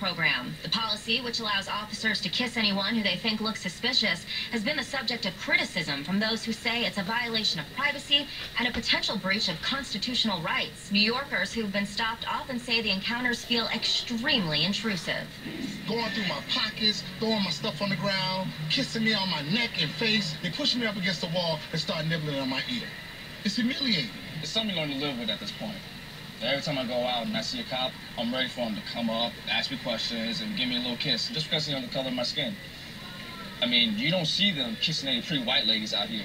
program. The policy, which allows officers to kiss anyone who they think looks suspicious, has been the subject of criticism from those who say it's a violation of privacy and a potential breach of constitutional rights. New Yorkers who've been stopped often say the encounters feel extremely intrusive. Going through my pockets, throwing my stuff on the ground, kissing me on my neck and face, they push me up against the wall and start nibbling on my ear. It's humiliating. It's something you learn to live with at this point. Every time I go out and I see a cop, I'm ready for him to come up, ask me questions, and give me a little kiss, just because of the color of my skin. I mean, you don't see them kissing any pretty white ladies out here.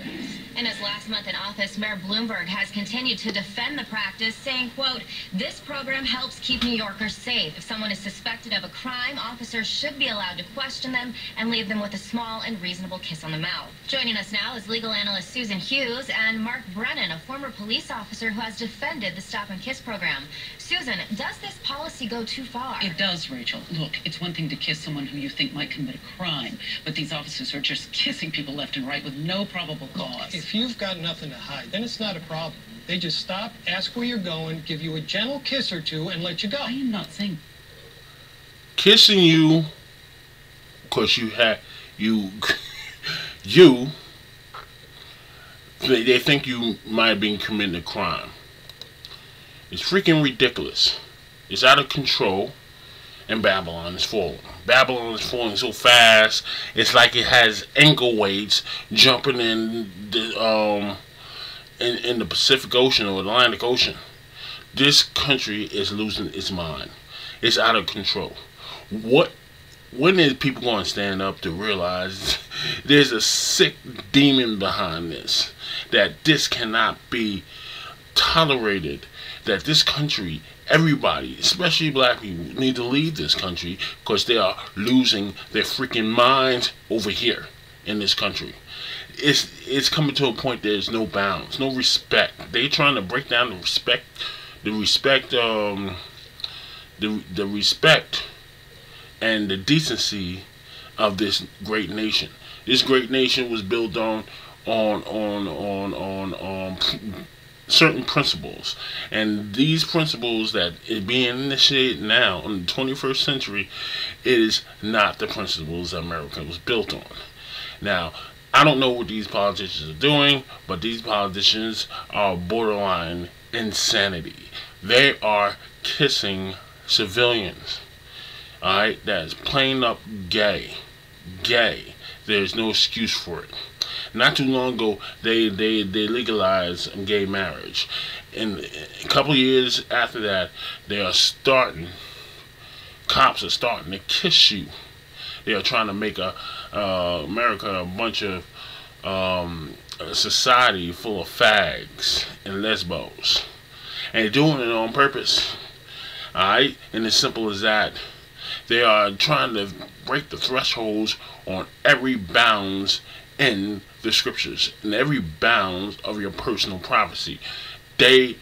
In his last month in office, Mayor Bloomberg has continued to defend the practice, saying, quote, "This program helps keep New Yorkers safe. If someone is suspected of a crime, officers should be allowed to question them and leave them with a small and reasonable kiss on the mouth." Joining us now is legal analyst Susan Hughes and Mark Brennan, a former police officer who has defended the Stop and Kiss program. Susan, does this policy go too far? It does, Rachel. Look, it's one thing to kiss someone who you think might commit a crime, but these officers are just kissing people left and right with no probable cause. If you've got nothing to hide, then it's not a problem. They just stop, ask where you're going, give you a gentle kiss or two, and let you go. I am not saying kissing you because you have they think you might have been committing a crime. It's freaking ridiculous. It's out of control, and Babylon is falling. Babylon is falling so fast, it's like it has ankle weights jumping in the Pacific Ocean or Atlantic Ocean. This country is losing its mind. It's out of control. When is people going to stand up to realize there's a sick demon behind this? That this cannot be tolerated. That this country, everybody, especially black people, need to leave this country because they are losing their freaking minds over here in this country. It's coming to a point there's no bounds, no respect. They're trying to break down the respect and the decency of this great nation. This great nation was built on certain principles, and these principles that is being initiated now in the 21st century, it is not the principles that America was built on. Now, I don't know what these politicians are doing, but these politicians are borderline insanity. They are kissing civilians. Alright, that is plain up gay. There's no excuse for it. Not too long ago, they legalized gay marriage. And a couple of years after that, cops are starting to kiss you. They are trying to make America a bunch of a society full of fags and lesbos. And they're doing it on purpose. Alright? And as simple as that. They are trying to break the thresholds on every bounds in the scriptures, in every bounds of your personal privacy. They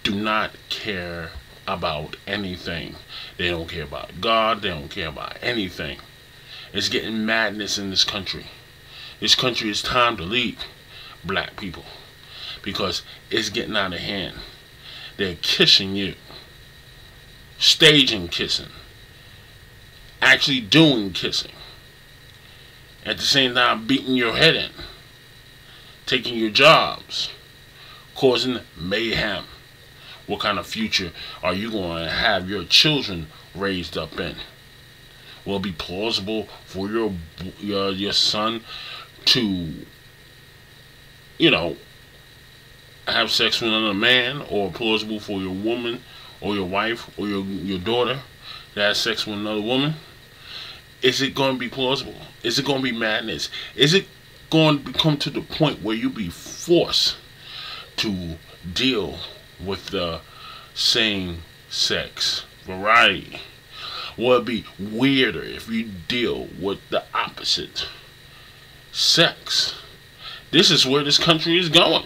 do not care about anything. They don't care about God. They don't care about anything. It's getting madness in this country. This country is time to leave, black people, because it's getting out of hand. They're kissing you, staging kissing, actually doing kissing, at the same time beating your head in, taking your jobs, causing mayhem. What kind of future are you going to have your children raised up in? Will it be plausible for your son to, have sex with another man, or plausible for your woman or your wife or your daughter to have sex with another woman? Is it going to be plausible? Is it going to be madness? Is it going to come to the point where you be forced to deal with the same-sex variety? Will it be weirder if you deal with the opposite sex? This is where this country is going.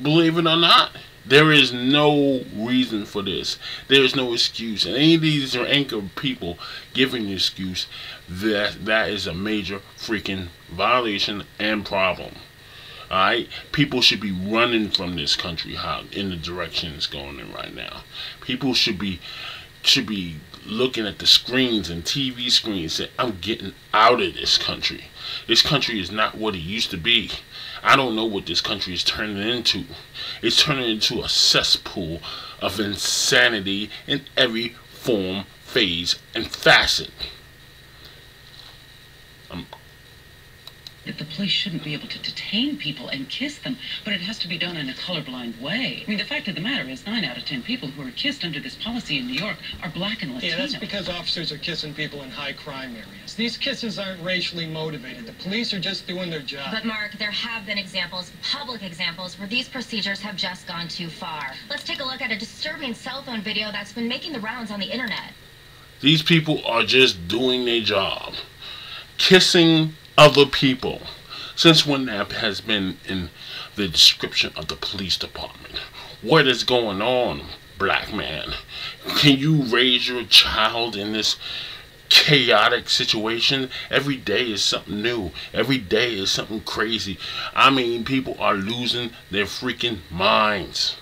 Believe it or not, there is no reason for this. There is no excuse. And any of these are anchor people giving the excuse, that is a major freaking violation and problem. Alright? People should be running from this country in the direction it's going in right now. People should be should be looking at the screens and TV screens saying, I'm getting out of this country. This country is not what it used to be. I don't know what this country is turning into. It's turning into a cesspool of insanity in every form, phase, and facet. That the police shouldn't be able to detain people and kiss them, but it has to be done in a colorblind way. I mean, the fact of the matter is 9 out of 10 people who are kissed under this policy in New York are black and Latino. Yeah, that's because officers are kissing people in high crime areas. These kisses aren't racially motivated. The police are just doing their job. But Mark, there have been examples, public examples, where these procedures have just gone too far. Let's take a look at a disturbing cell phone video that's been making the rounds on the internet. These people are just doing their job. Kissing other people. Since when that has been in the description of the police department? What is going on, black man? Can you raise your child in this chaotic situation? Every day is something new. Every day is something crazy. I mean, people are losing their freaking minds.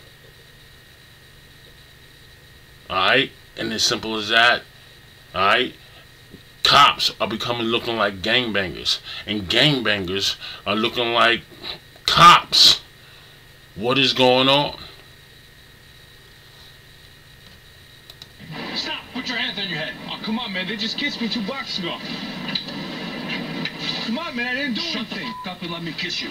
Alright? And as simple as that. Alright? Cops are becoming looking like gangbangers, and gangbangers are looking like cops. What is going on? Stop! Put your hands on your head. Oh, come on, man. They just kissed me 2 blocks ago. Come on, man. I didn't do anything. Shut the fuck up and let me kiss you.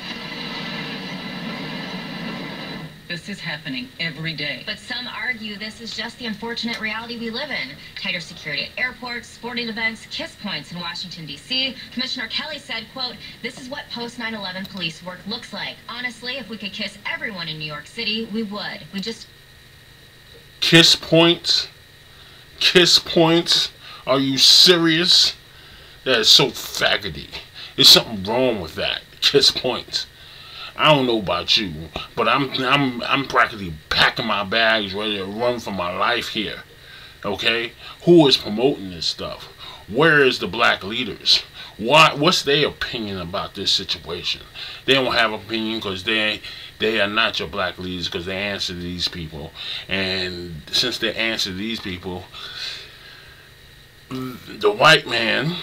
This is happening every day. But some argue this is just the unfortunate reality we live in. Tighter security at airports, sporting events, kiss points in Washington, D.C. Commissioner Kelly said, quote, this is what post-9/11 police work looks like. Honestly, if we could kiss everyone in New York City, we would. We just... Kiss points? Kiss points? Are you serious? That is so faggoty. There's something wrong with that. Kiss points. I don't know about you, but I'm practically packing my bags, ready to run for my life here. Okay? Who is promoting this stuff? Where is the black leaders? What's their opinion about this situation? They don't have opinion because they are not your black leaders, because they answer to these people. And since they answer to these people, the white man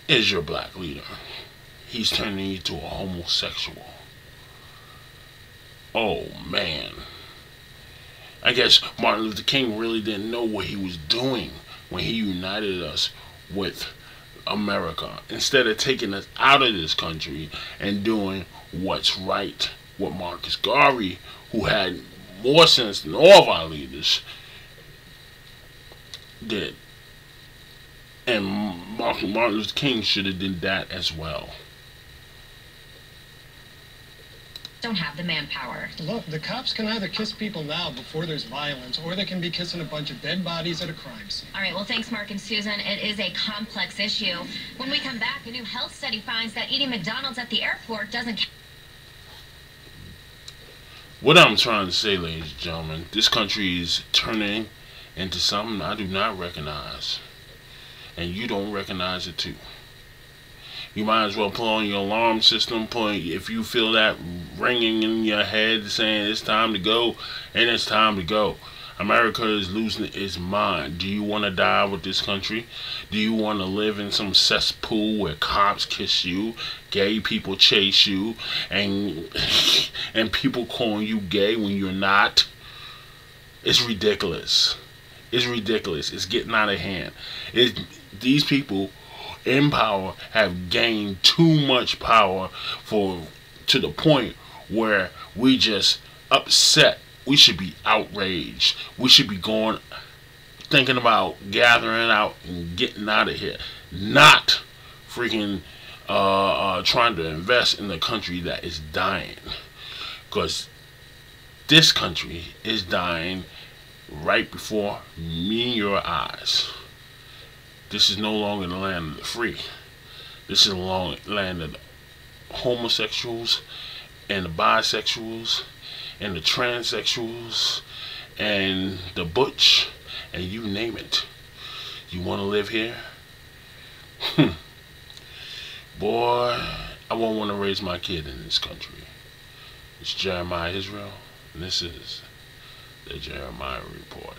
is your black leader. He's turning you into a homosexual. Oh, man. I guess Martin Luther King really didn't know what he was doing when he united us with America. Instead of taking us out of this country and doing what's right, what Marcus Garvey, who had more sense than all of our leaders, did. And Martin Luther King should have did that as well. don't have the manpower. Look, the cops can either kiss people now before there's violence, or they can be kissing a bunch of dead bodies at a crime scene. All right, well, thanks, Mark and Susan. It is a complex issue. When we come back, a new health study finds that eating McDonald's at the airport doesn't... What I'm trying to say, ladies and gentlemen, this country is turning into something I do not recognize. And you don't recognize it too. You might as well put on your alarm system, if you feel that ringing in your head saying it's time to go, and it's time to go. America is losing its mind. Do you want to die with this country? Do you want to live in some cesspool where cops kiss you, gay people chase you, and people calling you gay when you're not? It's ridiculous. It's ridiculous. It's getting out of hand. These people in power have gained too much power to the point where we just upset. We should be outraged. We should be thinking about gathering out and getting out of here, not freaking trying to invest in the country that is dying, because this country is dying right before me and your eyes. This is no longer the land of the free. This is the land of the homosexuals and the bisexuals and the transsexuals and the butch and you name it. You want to live here? Boy, I won't want to raise my kid in this country. It's Jeremiah Israel, and this is the Jeremiah Report.